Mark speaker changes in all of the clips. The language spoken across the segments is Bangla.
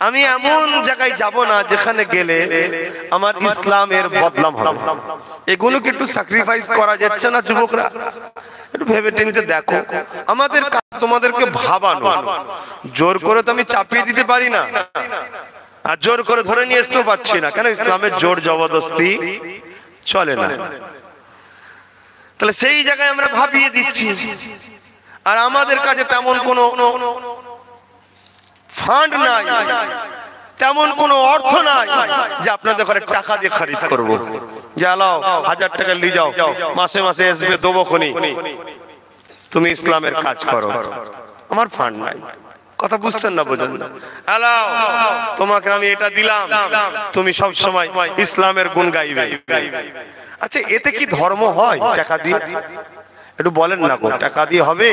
Speaker 1: আমি এমন জায়গায় যাব না যেখানে গেলে আমার ইসলামের বদনাম হবে। এগুলোকে একটু স্যাক্রিফাইস করা যাচ্ছে না যুবকরা? একটু ভেবে চিন্তে দেখো। আমাদের তোমাদেরকে ভাবানো, জোর করে তো আমি চাপিয়ে দিতে পারি না, আর জোর করে ধরে নিয়ে আসতেও পারছি না। কেন? ইসলামের জোর জবরদস্তি চলে না। তাহলে সেই জায়গায় আমরা ভাবিয়ে দিচ্ছি, আর আমাদের কাছে তেমন কোনো ফান্ড নাই, তেমন কোনো অর্থ নাই যে আপনাদের ঘরে টাকা দিয়ে খরিদ করবো, যে আলাও 1000 টাকা নিয়ে যাও, মাসে মাসে আসবে দেবো খনি, তুমি ইসলামের কাজ করো। আমার ফান্ড নাই। কথা বুঝছেন না? বোঝেন না? আলাও তোমাকে আমি এটা দিলাম, তুমি সব সময় ইসলামের গুণ গাইবে। আচ্ছা, এতে কি ধর্ম হয় টাকা দিয়ে? একটু বলেন না গো, টাকা দিয়ে হবে?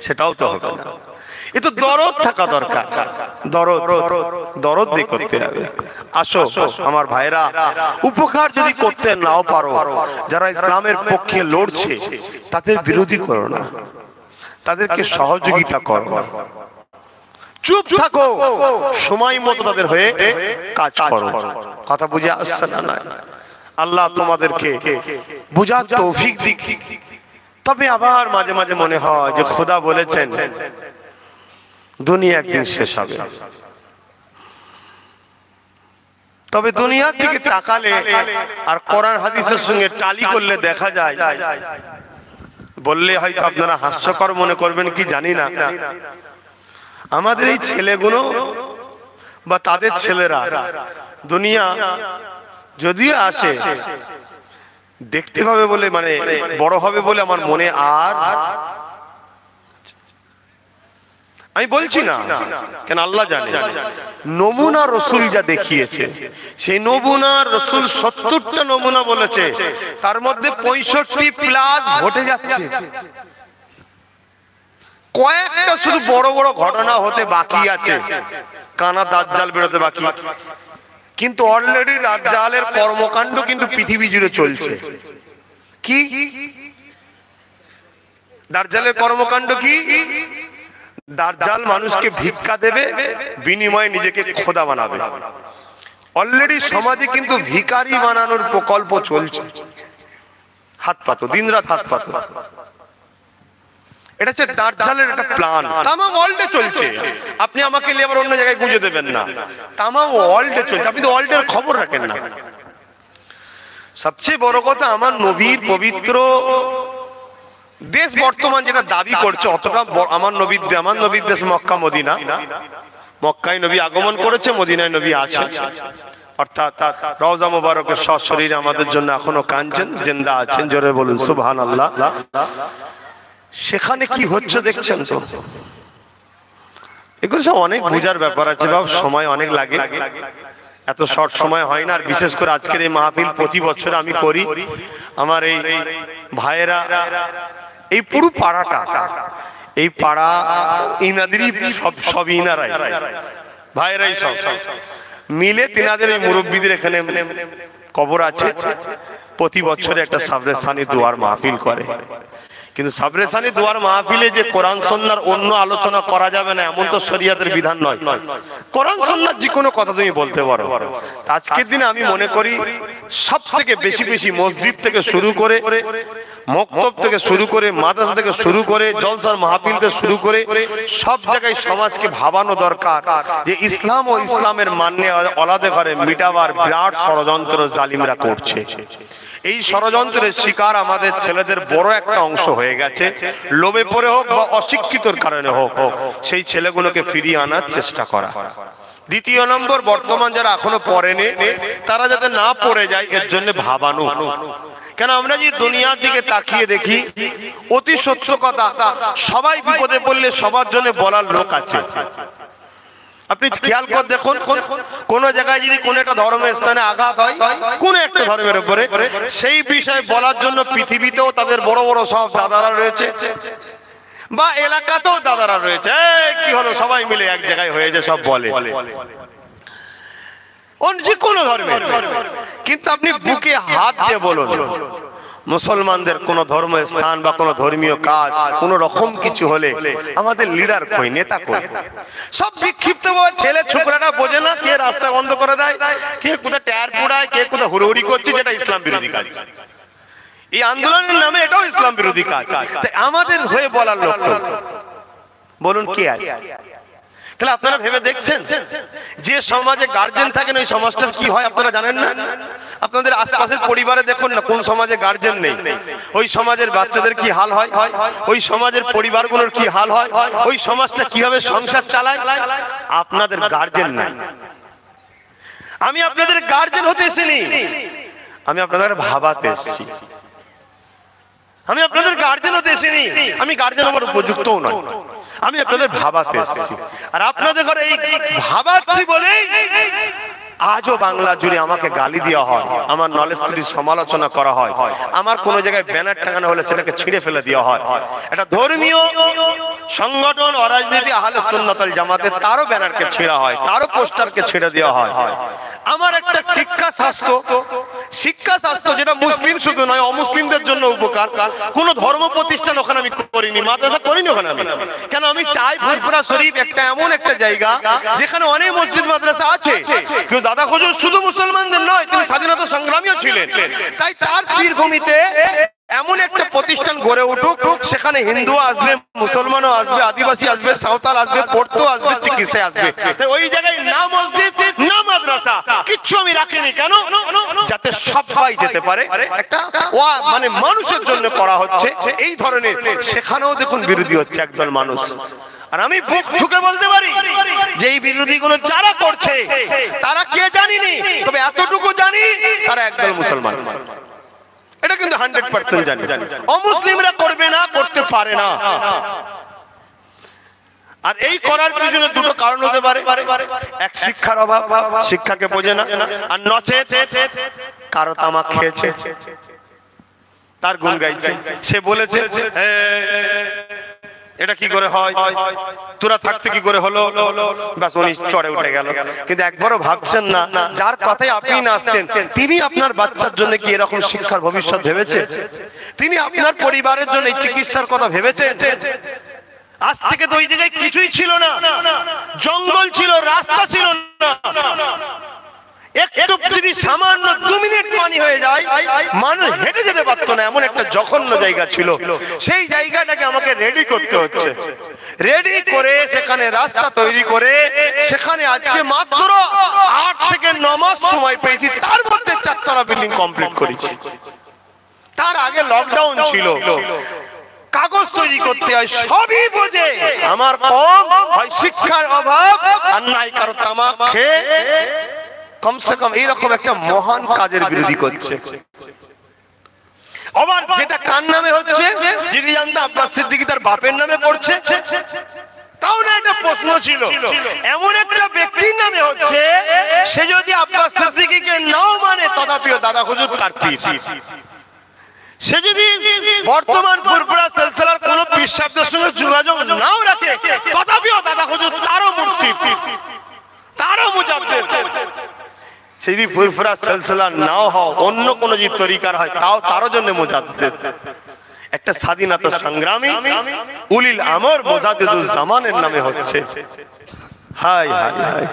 Speaker 1: সেটাও তো হবে না। এ তো দরদ থাকা দরকার, দরদ দিয়ে করতে হবে। আসো আমার ভাইরা, উপকার যদি করতে নাও পারো, যারা ইসলামের পক্ষে লড়ছে তাদের বিরোধী করো না, তাদেরকে সহযোগিতা করো। চুপ থাকো, সময় মতো তাদের হয়ে কাজ করো। কথা বুঝে আসছে না? আল্লাহ তোমাদেরকে বুঝার তৌফিক দিক। তবে আবার মাঝে মাঝে মনে হয় যে খোদা বলেছেন দুনিয়া একদিন শেষ হবে। তবে দুনিয়ার দিকে তাকালে আর কোরআন হাদিসের সঙ্গে টালি করলে দেখা যায়, বললে হয়তো আপনারা হাস্যকর মনে করবেন কি জানি না, আমাদের এই ছেলেগুলো বা তাদের ছেলেরা দুনিয়া যদিও আসে, দেখতে পাবে বলে, মানে বড় হবে বলে আমার মনে আর, আমি বলছি না, কেন আল্লাহ জানে। নমুনা রসুল যা দেখিয়েছে, সেই নমুনা রসুল 70টা নমুনা বলেছে, তার মধ্যে 65+ ঘটে যাচ্ছে। কয়েকটা শুধু বড় বড় ঘটনা হতে বাকি আছে, কানা দাজ্জাল বেরোতে বাকি। কিন্তু অলরেডি দাজ্জালের কর্মকাণ্ড কিন্তু পৃথিবী জুড়ে চলছে। কি দাজ্জালের কর্মকাণ্ড? কি দাজ্জাল মানুষকে ভিক্ষা দেবে, বিনিময়ে নিজেকে খোদা বানাবে। অলরেডি সমাজে কিন্তু ভিখারি বানানোর প্রকল্প চলছে। হাত পাতো, দিনরাত হাত পাতো। এটা হচ্ছে দাজ্জালের একটা প্ল্যান, তামাম ওয়ার্ল্ডে চলছে। আপনি আমাকে নিয়ে আবার অন্য জায়গায় গুঁজে দেবেন না, তামাম ওয়ার্ল্ডে চলছে। আপনি তো ওয়ার্ল্ডের খবর রাখেন না। সবচেয়ে বড় কথা, আমার নবীর পবিত্র দেশ বর্তমান যেটা দাবি করছে, অতটা আমার নবীর দেশ মক্কা মদিনা। মক্কায় নবী আগমন করেছে, মদিনায় নবী আছেন, অর্থাৎ রওজা মুবারকের সশরীরে আমাদের জন্য এখনো কাঁদছেন, জিন্দা আছেন। জোরে বলুন সুবহানাল্লাহ। সেখানে কি হচ্ছে দেখছেন তো? এগুলো সব অনেক বোঝার ব্যাপার আছে বাবা, সময় অনেক লাগে, এত শর্ট সময় হয় না। আর বিশেষ করে আজকের এই মাহফিল প্রতি বছর আমি করি। আমার এই ভাইয়েরা, এই পুরো পাড়াটা, এই পাড়া ইনাদেরই, সব ইনারাই ভাইয়েরাই সব মিলে তিনাদের এই মুরব্বীদের এখানে কবর আছে। প্রতি বছরে একটা সাবরেসানি দুয়ার মাহফিল করে। কিন্তু সাবরেসানি দুয়ার মাহফিলে যে কোরআন সুন্নাহর অন্য আলোচনা করা যাবে না এমন তো শরীয়তের বিধান নয়। কোরআন সুন্নাহর যে কোনো কথা তুমি বলতে পারো। আজকের দিনে আমি মনে করি সব থেকে বেশি মসজিদ থেকে শুরু করে, মক্তব থেকে শুরু করে, মাদ্রাসা থেকে শুরু করে, জলসার মাহফিল থেকে শুরু করে সব জায়গায় সমাজকে ভাবানো দরকার যে ইসলাম ও ইসলামের মান্য আলাদা করে মিটাবার বিরাট ষড়যন্ত্র জালিমরা করছে। এই ষড়যন্ত্রের শিকার আমাদের ছেলেদের বড় একটা অংশ হয়ে গেছে। লোভে পড়ে হোক বা অশিক্ষিতর কারণে হোক, সেই ছেলেগুলোকে ফিরিয়ে আনার চেষ্টা করা। দ্বিতীয় নম্বর, বর্তমান যারা এখনো পড়েনি তারা যাতে না পড়ে যায় এর জন্য ভাবানো। কেন আমরা যে দুনিয়ার দিকে তাকিয়ে দেখি, অতি সত্য কথা, সবাই বিপদে পড়লে সবার জন্য বলার লোক আছে। আপনি খেয়াল করে দেখুন, কোন জায়গায় যদি কোন একটা ধর্মের স্থানে আঘাত হয়, কোন একটা ধর্মের উপরে, সেই বিষয়ে বলার জন্য পৃথিবীতেও তাদের বড় বড় সব দাদারা রয়েছে, বা এলাকাতেও দাদারা রয়েছে। কি হলো, সবাই মিলে এক জায়গায় হয়ে যায়, সব বলে যে কোনো ধর্মের। কিন্তু আপনি বুকে হাত দিয়ে বলুন, মুসলমানদের কোন ধর্ম স্থান বা কোন ধর্মীয় কাজ কোন রকম কিছু হলে আমাদের লিডার কই, নেতা কই? সব বিক্ষিপ্ত ছেলে ছোকরাটা বোঝে না, কে রাস্তা বন্ধ করে দেয়, কে কোথায় টায়ার পোড়ায়, কে কোথায় হুড়োহুড়ি করছে, যেটা ইসলাম বিরোধী কাজ। এই আন্দোলনের নামে এটাও ইসলাম বিরোধী কাজ। তাই আমাদের হয়ে বলার লোক বলুন কে আছে? তাহলে আপনারা ভেবে দেখছেন যে সমাজে গার্জেন থাকেন ওই সমাজটার কি হয় আপনারা জানেন না? আপনাদের আশপাশের পরিবারে দেখুন না, কোন সমাজে গার্জেন নেই ওই সমাজের বাচ্চাদের কি হাল হয়, ওই সমাজের পরিবারগুলোর কি হাল হয়, ওই সমাজটা কিভাবে সংসার চালায়। আপনাদের গার্জেন নাই। আমি আপনাদের গার্জেন হতে এসেছি, আমি আপনাদের ভাবাতে এসেছি। আমি আপনাদের গার্জেন হতে এসেছি, আমি গার্জেন হবার উপযুক্তও নয়, আমি আপনাদের ভাবাতে এসেছি। আর আপনাদের ঘরে এই ভাবাচ্ছি বলে আজও বাংলা জুড়ে আমাকে গালি দেওয়া হয়, আমার নলেজ স্টুডির সমালোচনা করা হয়, আমার কোন জায়গায় ব্যানার টাঙানো হলে সেটাকে ছিঁড়ে ফেলে দেওয়া হয়। একটা ধর্মীয় সংগঠন অরাজনীতি আহলে সুন্নাত ওয়াল জামাতের তারও ব্যানারকে ছিঁড়া হয়, তারও পোস্টারকে ছিঁড়ে দেওয়া হয়। আমার একটা শিক্ষা শাস্ত্র যেটা মুসলিম শুধু নয় অমুসলিমদের জন্য উপকার, কোন ধর্ম প্রতিষ্ঠান ওখানে আমি করিনি, মাদ্রাসা করিনি ওখানে আমি। কেন আমি চাই ফুরফুরা শরীফ একটা এমন একটা জায়গা যেখানে অনেক মসজিদ মাদ্রাসা আছে, কিন্তু দাদা হুজুর শুধু মুসলমানদের নয়, তিনি স্বাধীনতা সংগ্রামীও ছিলেন। তাই তার পীরভূমিতে এমন একটা প্রতিষ্ঠান গড়ে উঠুক, সেখানে হিন্দু আসবে, মুসলমানও আসবে, আদিবাসী আসবে, সাঁওতাল আসবে, পড়তো আসবে, চিকিৎসা আসবে। ওই জায়গায় না মসজিদ না মাদ্রাসা কিচ্ছু আমি রাখিনি, কেন? যাতে সবাই যেতে পারে, একটা মানে মানুষের জন্য করা হচ্ছে এই ধরনের। সেখানেও দেখুন বিরোধী হচ্ছে একদল মানুষ। আর আমি বুক ঠুকে বলতে পারি যে এই বিরোধীগুলো যারা করছে তারা কে জানিনি, তবে এতটুকু জানি তারা একদল মুসলমান। এটা কিন্তু 100% জানি। অমুসলিমরা করবে না, করতে পারে না। আর এই করার পিছনে দুটো কারণ হতে পারে। এক, শিক্ষার অভাব, শিক্ষাকে বোঝে না। আর নচেত কারো তামাক খেয়েছে, তার গুণ গাইছে, সে বলেছে এটা কি করে হয়, তোরা থাকতে কি করে হলো, ব্যাস উনি চড়ে উঠে গেল। কিন্তু একবারও ভাবছেন না যার কথাই আপনি না আসছেন তিনি আপনার বাচ্চার জন্য কি এরকম শিক্ষার ভবিষ্যৎ ভেবেছে? তিনি আপনার পরিবারের জন্য এই চিকিৎসার কথা ভেবেছেন? আজ থেকে তো ওই জায়গায় কিছুই ছিল না, জঙ্গল ছিল, রাস্তা ছিল না। একটু যদি সামান্য 2 মিনিট পানি হয়ে যায় মানুষ হেঁটে যেতে পারতো না, এমন একটা জঘন্য জায়গা ছিল। সেই জায়গাটাকে আমাকে রেডি করতে হচ্ছে, রেডি করে সেখানে রাস্তা তৈরি করে সেখানে আজকে মাত্র 8 থেকে 9 মাস সময় পেয়েছি, তার মধ্যে 4 তলা বিল্ডিং কমপ্লিট করেছি। তার আগে লকডাউন ছিল, কাগজ তৈরি করতে হয়, সবই বোঝে। আমার কম হয় শিক্ষার অভাব আর নাই কারো তামাক খেয়ে কমসে কম এইরকম একটা মহান কাজের বিরোধী করছে। আবার যেটা কার নামে হচ্ছে যদি জানতাম আব্বাস সিদ্দিকী তার বাপের নামে করছে, তাও না একটা প্রশ্ন ছিল। এমন একটা ব্যক্তির নামে হচ্ছে সে যদি আব্বাস সিদ্দিকীকে নাও মানে তথাপিও দাদা হুজুর তার পীর। সে যদি বর্তমান ফুরফুরা সিলসিলার কোন পীর সাহেবদের সঙ্গে যোগাযোগ নাও রাখে তথাপিও দাদা হুজুর তারও মুর্শিদ, তারও মুজাদ্দিদ। সে যদি ফুরফুরা সিলসিলা নাও হয়, অন্য কোন যদি তরিকার হয়, তাও তারও জন্য মুজাদ্দিদ। একটা স্বাধীনতা সংগ্রামী উলিল আমর মুজাদ্দিদুজ জামানের নামে হচ্ছে। হায় হায় হায়,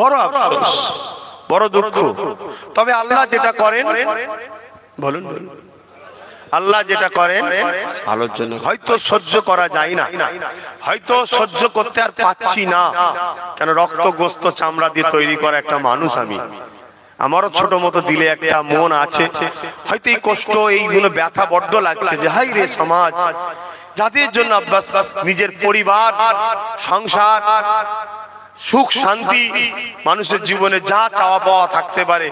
Speaker 1: বড় আফসোস, বড় দুঃখ। তবে আল্লাহ যেটা করেন, বলুন আল্লাহ যেটা করেন ভালোর জন্য। হয়তো সহ্য করা যায় না, হয়তো সহ্য করতে আর পাচ্ছি না, কেন রক্ত গোস্ত চামড়া দিয়ে তৈরি করা একটা মানুষ আমি, আমারও ছোট মতো দিলে একটা মন আছে। হয়তো এই কষ্ট, এইগুলো ব্যথা বড্ড লাগছে যে হাই রে সমাজ, যাদের জন্য আব্বাস নিজের পরিবার, সংসার, সুখ শান্তি, মানুষের জীবনে যা চাওয়া পাওয়া থাকতে পারে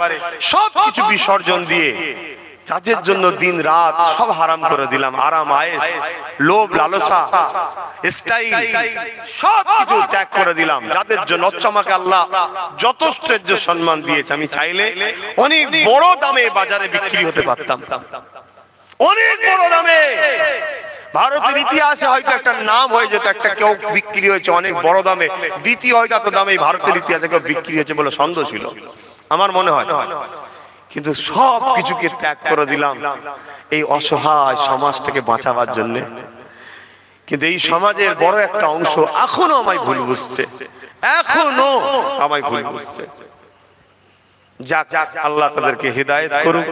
Speaker 1: সব কিছু বিসর্জন দিয়ে, যাদের জন্য দিন রাত সব হারাম করে দিলাম, আরাম আয়েশ, লোভ লালসা, স্টাইল সব কিছু ত্যাগ করে দিলাম, যাদের জন্য আমাকে আল্লাহ যথেষ্ট সম্মান দিয়েছে। আমি চাইলে অনেক বড় দামে বাজারে বিক্রি হতে পারতাম, অনেক বড় দামে। ভারতের ইতিহাসে হয়তো একটা নাম হয়ে যেত, একটা কেউ বিক্রি হয়েছে অনেক বড় দামে, দ্বিতীয় হয়তো এত দামে ভারতের ইতিহাসে কেউ বিক্রি হয়েছে বলে সন্দেহ ছিল আমার মনে হয়। কিন্তু সব কিছুকে ত্যাগ করে দিলাম এই অসহায় সমাজটাকে বাঁচাবার জন্য। কিন্তু এই সমাজের বড় একটা অংশ এখনো আমায় ভুল বুঝছে, এখনো আমায় ভুল বুঝছে। যাক, আল্লাহ তাদেরকে হিদায়াত করুক।